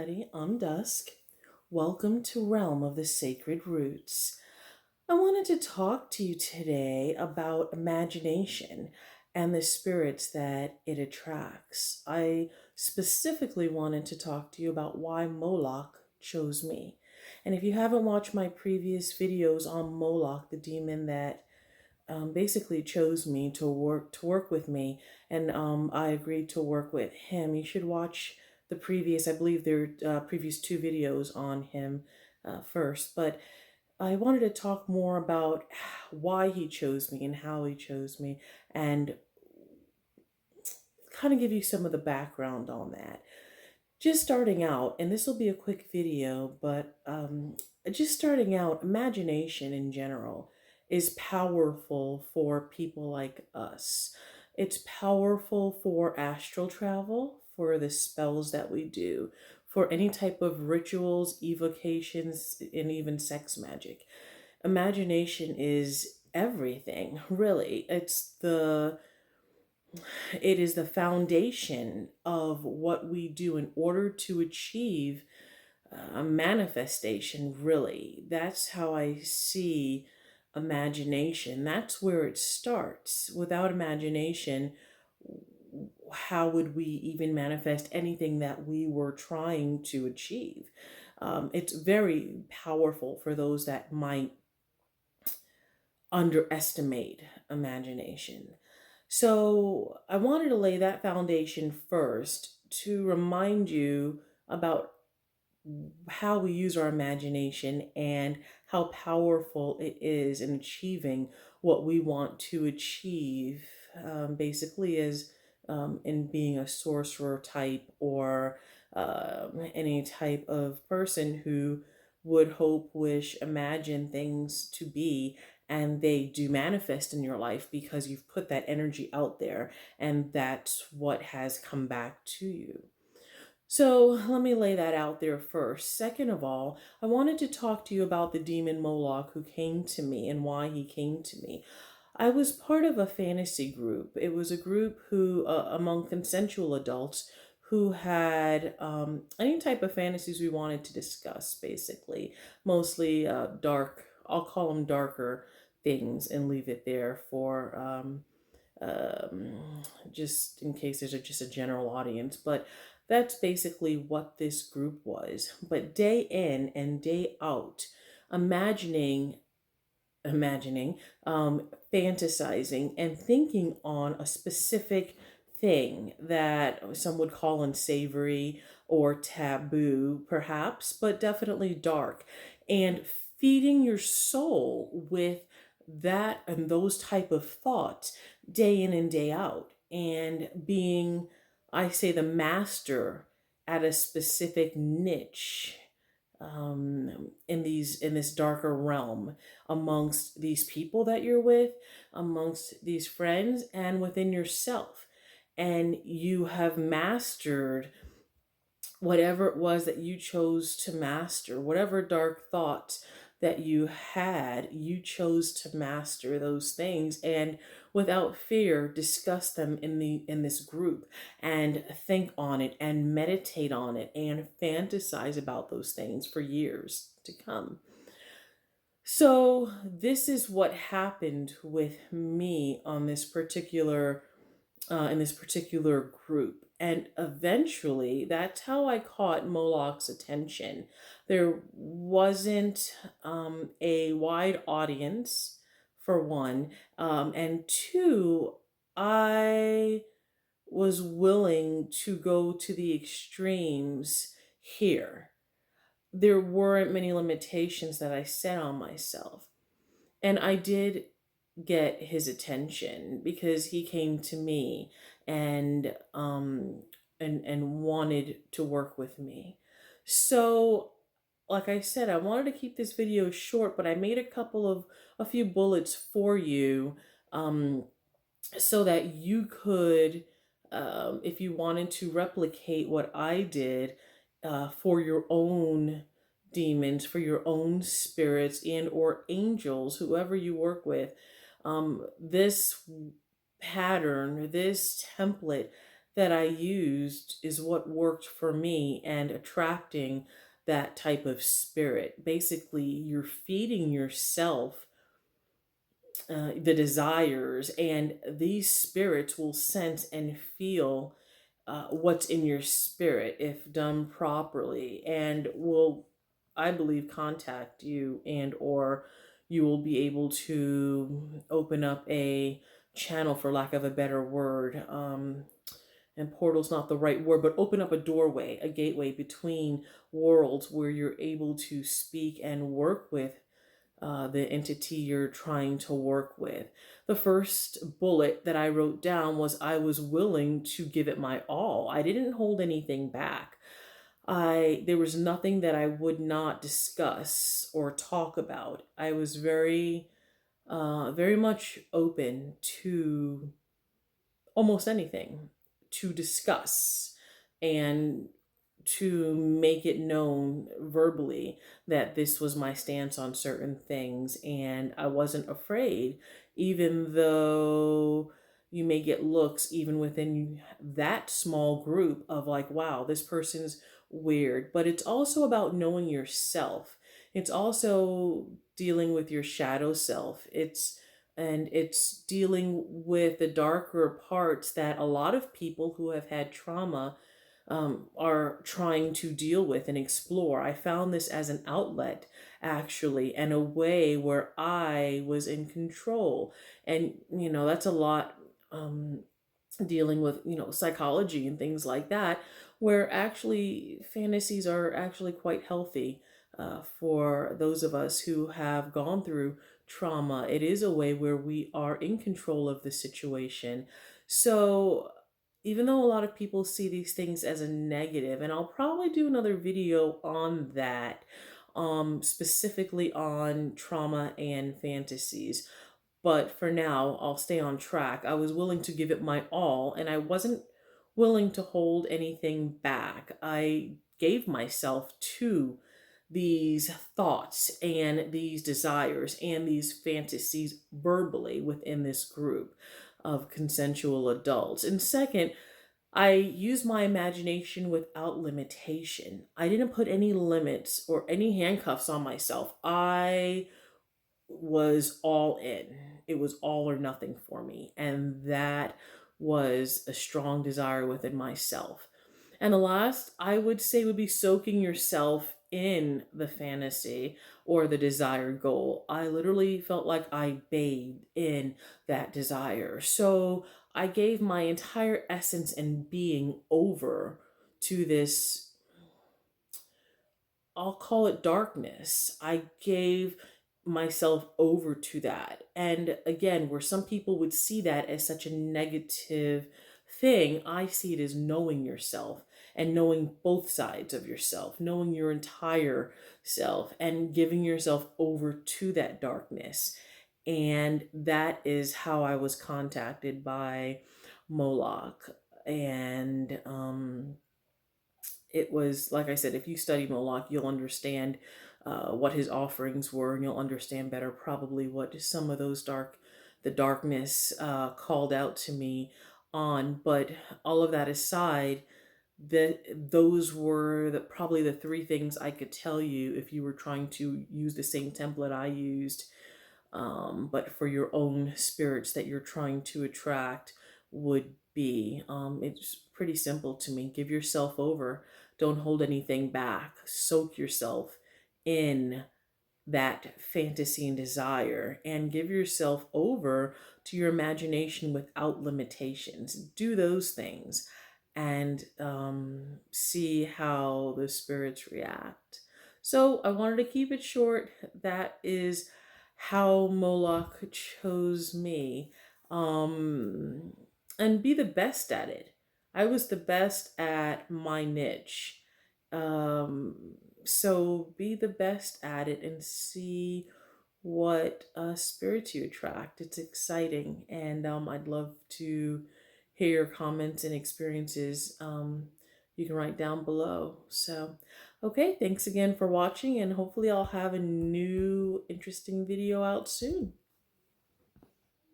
everybody. I'm Dusk. Welcome to Realm of the Sacred Roots. I wanted to talk to you today about imagination and the spirits that it attracts. I specifically wanted to talk to you about why Moloch chose me. And if you haven't watched my previous videos on Moloch, the demon that basically chose me to work with me, and I agreed to work with him. You should watch the previous, I believe there are previous two videos on him first. But I wanted to talk more about why he chose me and how he chose me, and kind of give you some of the background on that. Just starting out, and this will be a quick video, but just starting out, imagination in general is powerful for people like us. It's powerful for astral travel, for the spells that we do, for any type of rituals, evocations, and even sex magic. Imagination is everything, really. It is the foundation of what we do in order to achieve a manifestation, really. That's how I see imagination. That's where it starts. Without imagination, how would we even manifest anything that we were trying to achieve? It's very powerful for those that might underestimate imagination. So I wanted to lay that foundation first to remind you about how we use our imagination and how powerful it is in achieving what we want to achieve, basically, as in being a sorcerer type or any type of person who would hope, wish, imagine things to be, and they do manifest in your life because you've put that energy out there, and that's what has come back to you. So let me lay that out there first. Second of all, I wanted to talk to you about the demon Moloch who came to me and why he came to me. I was part of a fantasy group. It was a group who, among consensual adults, who had any type of fantasies we wanted to discuss, basically. Mostly dark, I'll call them darker things and leave it there for just in case there's just a general audience. But that's basically what this group was. But day in and day out, imagining, fantasizing, and thinking on a specific thing that some would call unsavory or taboo, perhaps, but definitely dark, and feeding your soul with that and those type of thoughts day in and day out, and being, I say, the master at a specific niche, in this darker realm, amongst these people that you're with, amongst these friends, and within yourself. And you have mastered whatever it was that you chose to master, whatever dark thoughts that you had, you chose to master those things, and without fear discuss them in this group, and think on it and meditate on it and fantasize about those things for years to come. So this is what happened with me on this particular in this particular group. And eventually, that's how I caught Moloch's attention. There wasn't a wide audience, for one, and two, I was willing to go to the extremes here. There weren't many limitations that I set on myself. And I did get his attention because he came to me and wanted to work with me. So like I said, I wanted to keep this video short, but I made a few bullets for you, so that you could, if you wanted to replicate what I did, for your own demons, for your own spirits and or angels, whoever you work with, this pattern, this template that I used is what worked for me and attracting that type of spirit. Basically, you're feeding yourself the desires, and these spirits will sense and feel what's in your spirit if done properly, and will, I believe, contact you, and or you will be able to open up a channel, for lack of a better word. And portal's not the right word, but open up a doorway, a gateway between worlds where you're able to speak and work with the entity you're trying to work with. The first bullet that I wrote down was I was willing to give it my all. I didn't hold anything back. There was nothing that I would not discuss or talk about. I was very much open to almost anything to discuss and to make it known verbally that this was my stance on certain things. And I wasn't afraid, even though you may get looks even within that small group of like, wow, this person's weird. But it's also about knowing yourself. It's also dealing with your shadow self. It's dealing with the darker parts that a lot of people who have had trauma are trying to deal with and explore. I found this as an outlet, actually, and a way where I was in control. And, that's a lot. Dealing with psychology and things like that, where actually fantasies are actually quite healthy for those of us who have gone through trauma. It is a way where we are in control of the situation. So even though a lot of people see these things as a negative, and I'll probably do another video on that, specifically on trauma and fantasies, but for now, I'll stay on track. I was willing to give it my all, and I wasn't willing to hold anything back. I gave myself to these thoughts and these desires and these fantasies verbally within this group of consensual adults. And second, I used my imagination without limitation. I didn't put any limits or any handcuffs on myself. I was all in. It was all or nothing for me. And that was a strong desire within myself. And the last I would say would be soaking yourself in the fantasy or the desired goal. I literally felt like I bathed in that desire. So I gave my entire essence and being over to this, I'll call it darkness. I gave myself over to that. And again, where some people would see that as such a negative thing, I see it as knowing yourself and knowing both sides of yourself, knowing your entire self and giving yourself over to that darkness. And that is how I was contacted by Moloch. And it was, like I said, if you study Moloch, you'll understand what his offerings were, and you'll understand better probably what some of the darkness called out to me on. But all of that aside, those were probably the three things I could tell you if you were trying to use the same template I used, but for your own spirits that you're trying to attract would be. It's pretty simple to me. Give yourself over. Don't hold anything back. Soak yourself in that fantasy and desire and give yourself over to your imagination without limitations. Do those things and see how the spirits react. So I wanted to keep it short. That is how Moloch chose me. Um, and be the best at it. I was the best at my niche. Um, so be the best at it and see what spirits you attract. It's exciting, and I'd love to hear your comments and experiences. You can write down below. So, okay, thanks again for watching, and hopefully, I'll have a new interesting video out soon.